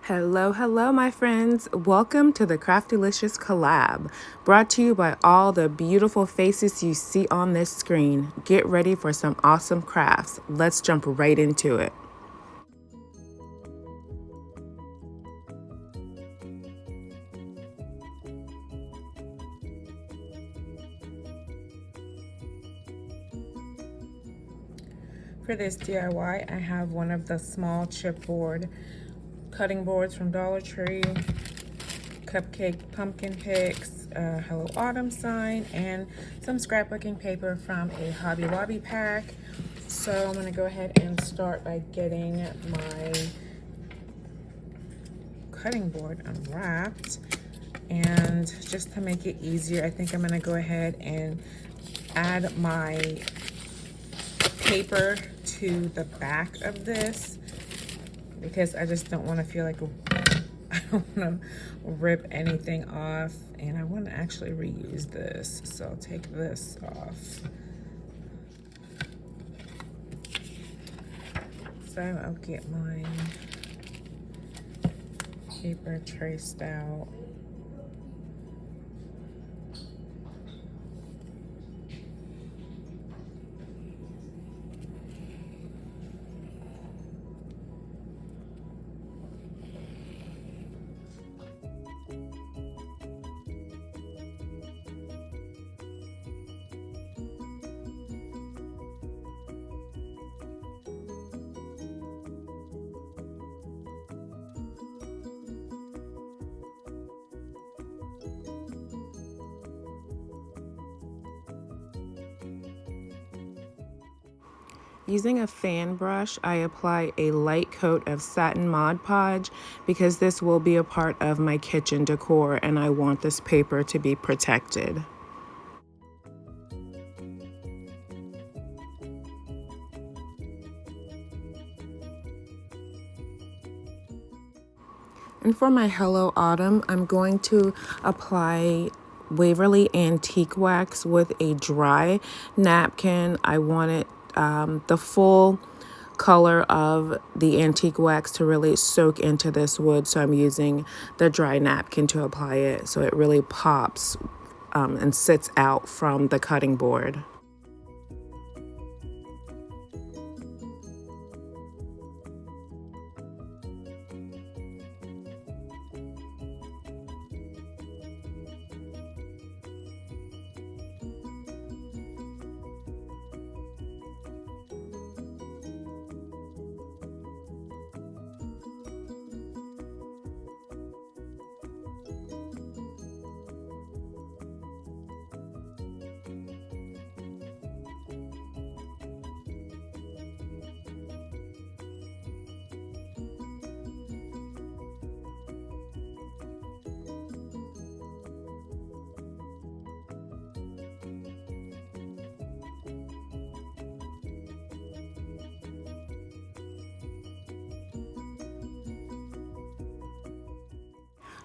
Hello, my friends. Welcome to the Craftlicious Collab, brought to you by all the beautiful faces you see on this screen. Get ready for some awesome crafts. Let's jump right into it. For this DIY, I have one of the small chipboard cutting boards from DollarTree, cupcake pumpkin picks, a Hello Autumn sign, and some scrapbooking paper from a Hobby Lobby pack. So I'm going to go ahead and start by getting my cutting board unwrapped. And just to make it easier, I think I'm going to go ahead and add my paper to the back of this because I just don't want to feel like I don't want to rip anything off, and I want to actually reuse this, so I'll take this off. So I'll get my paper traced out. Using a fan brush, I apply a light coat of satin Mod Podge because this will be a part of my kitchen decor and I want this paper to be protected. And for my Hello Autumn, I'm going to apply Waverly Antique Wax with a dry napkin. I want it the full color of the antique wax to really soak into this wood, so I'm using the dry napkin to apply it so it really pops and sits out from the cutting board.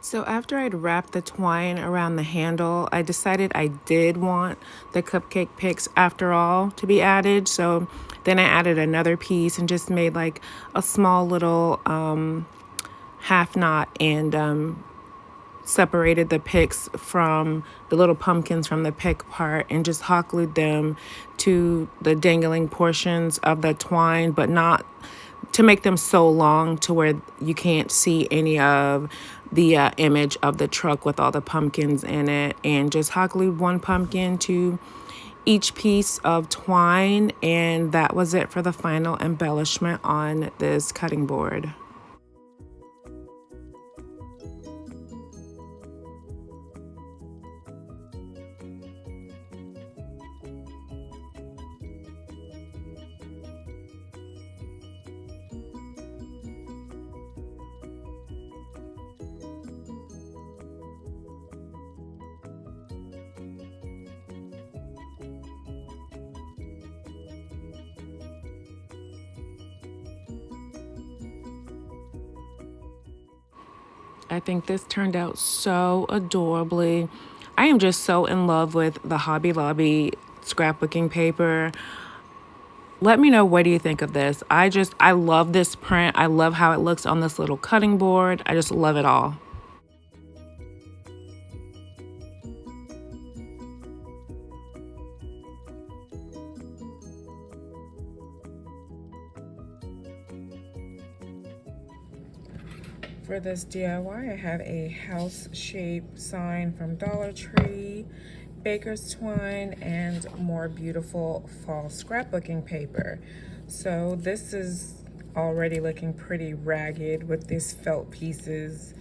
So after I'd wrapped the twine around the handle, I decided I did want the cupcake picks after all to be added. So then I added another piece and just made like a small little half knot and separated the picks from the little pumpkins from the pick part and just hot glued them to the dangling portions of the twine, but not to make them so long to where you can't see any of the image of the truck with all the pumpkins in it, and just hot glued one pumpkin to each piece of twine, and that was it for the final embellishment on this cutting board. I think this turned out so adorably. I am just so in love with the Hobby Lobby scrapbooking paper. Let me know, what do you think of this? I love this print. I love how it looks on this little cutting board. I just love it all. For this DIY, I have a house shape sign from DollarTree, baker's twine, and more beautiful fall scrapbooking paper. So this is already looking pretty ragged with these felt pieces,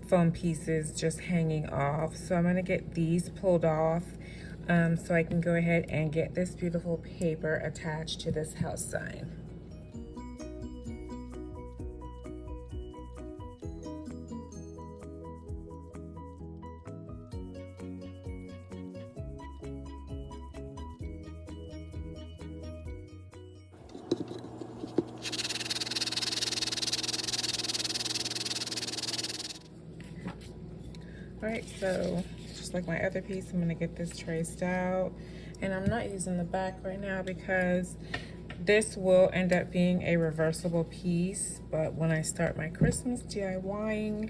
foam pieces just hanging off. So I'm gonna get these pulled off so I can go ahead and get this beautiful paper attached to this house sign. Alright, so just like my other piece, I'm gonna get this traced out. And I'm not using the back right now because this will end up being a reversible piece, but when I start my Christmas DIYing,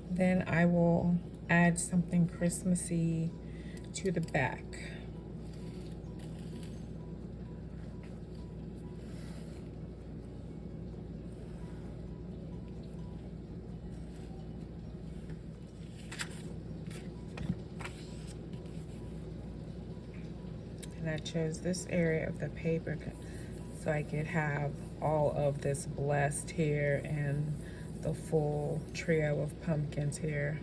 then I will add something Christmassy to the back. And I chose this area of the paper so I could have all of this blessed here and the full trio of pumpkins here.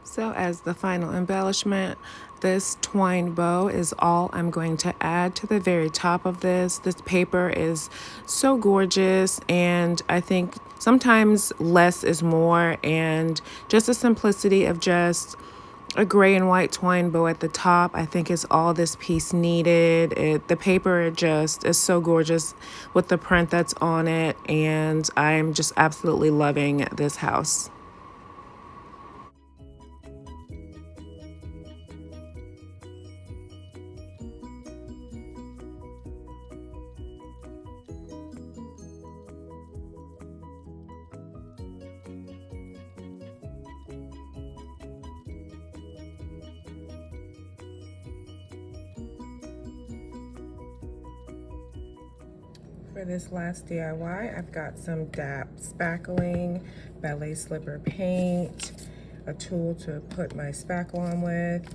So as the final embellishment, this twine bow is all I'm going to add to the very top of this. This paper is so gorgeous, and I think sometimes less is more, and just the simplicity of just a gray and white twine bow at the top, I think is all this piece needed. The paper just is so gorgeous with the print that's on it, and I'm just absolutely loving this house. For this last DIY, I've got some DAP spackling, ballet slipper paint, a tool to put my spackle on with,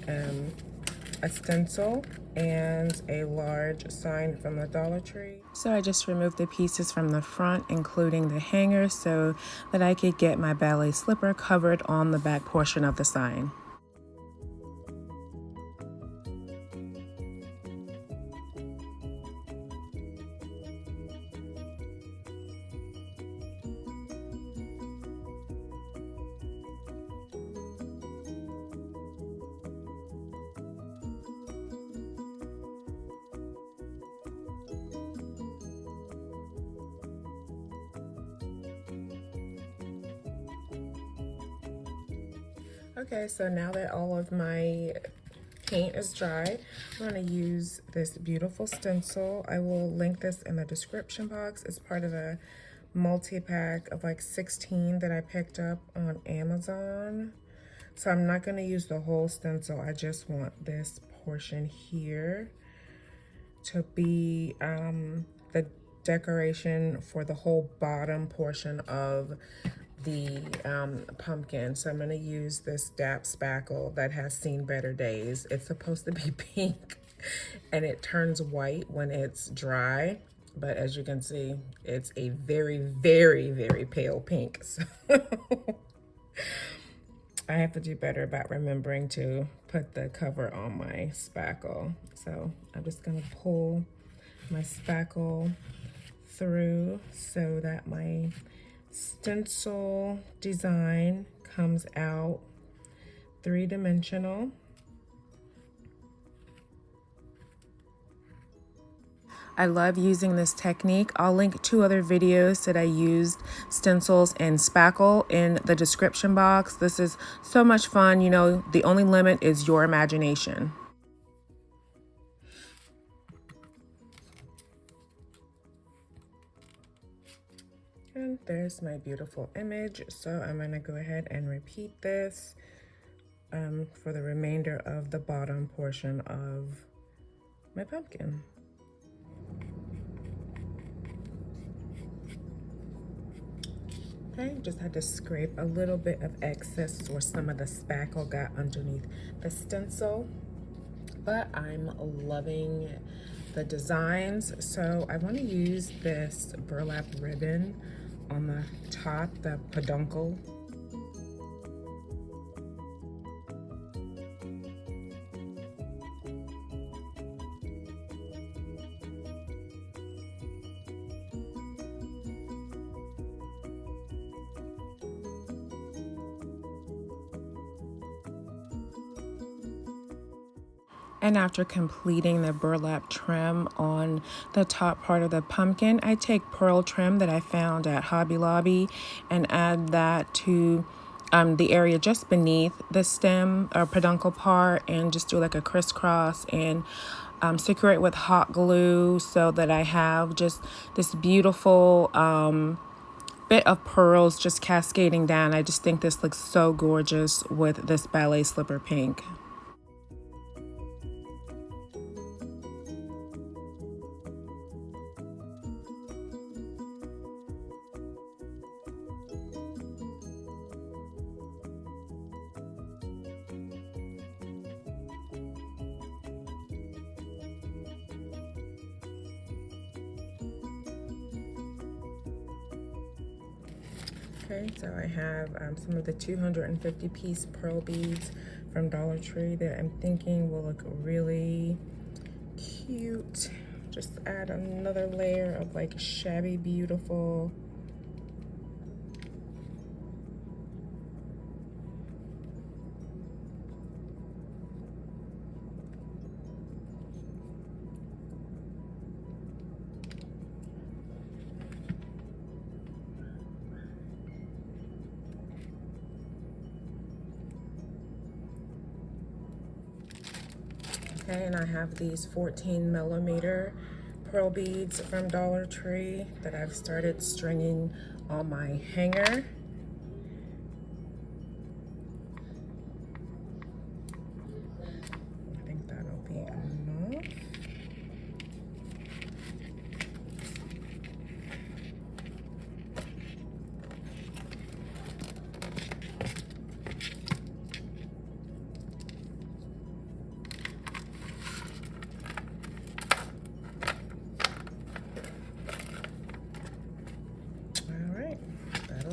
a stencil, and a large sign from the Dollar Tree. So I just removed the pieces from the front, including the hanger, so that I could get my ballet slipper covered on the back portion of the sign. Okay, so now that all of my paint is dry, I'm going to use this beautiful stencil. I will link this in the description box. It's part of a multi-pack of like 16 that I picked up on Amazon. So I'm not going to use the whole stencil. I just want this portion here to be the decoration for the whole bottom portion of the pumpkin. So I'm going to use this DAP spackle that has seen better days. It's supposed to be pink and it turns white when it's dry, but as you can see, it's a very, very, very pale pink. So I have to do better about remembering to put the cover on my spackle. So I'm just going to pull my spackle through so that my stencil design comes out three-dimensional. I love using this technique. I'll link 2 other videos that I used stencils and spackle in the description box. This is so much fun. You know, the only limit is your imagination. And there's my beautiful image. So I'm going to go ahead and repeat this for the remainder of the bottom portion of my pumpkin. Okay, just had to scrape a little bit of excess where some of the spackle got underneath the stencil, but I'm loving the designs. So I want to use this burlap ribbon on the top, the peduncle. And after completing the burlap trim on the top part of the pumpkin, I take pearl trim that I found at Hobby Lobby and add that to the area just beneath the stem or peduncle part, and just do like a crisscross and secure it with hot glue so that I have just this beautiful bit of pearls just cascading down. I just think this looks so gorgeous with this ballet slipper pink. Okay, so I have some of the 250 piece pearl beads from DollarTree that I'm thinking will look really cute. Just add another layer of like shabby beautiful. Okay, and I have these 14 millimeter pearl beads from DollarTree that I've started stringing on my hanger. I think that'll be enough.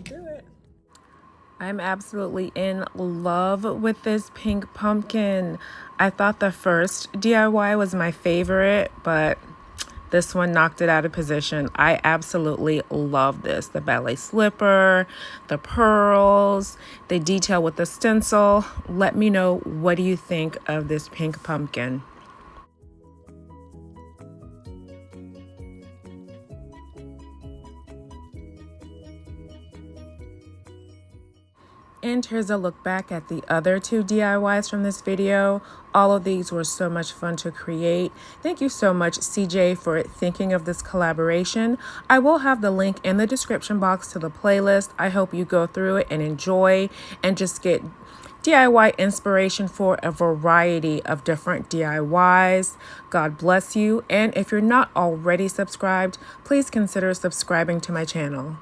Do it. I'm absolutely in love with this pink pumpkin. I thought the first DIY was my favorite, but this one knocked it out of position. I absolutely love this. The ballet slipper, the pearls, the detail with the stencil. Let me know, what do you think of this pink pumpkin? And here's a look back at the other 2 DIYs from this video. All of these were so much fun to create. Thank you so much, CJ, for thinking of this collaboration. I will have the link in the description box to the playlist. I hope you go through it and enjoy and just get DIY inspiration for a variety of different DIYs. God bless you. And if you're not already subscribed, please consider subscribing to my channel.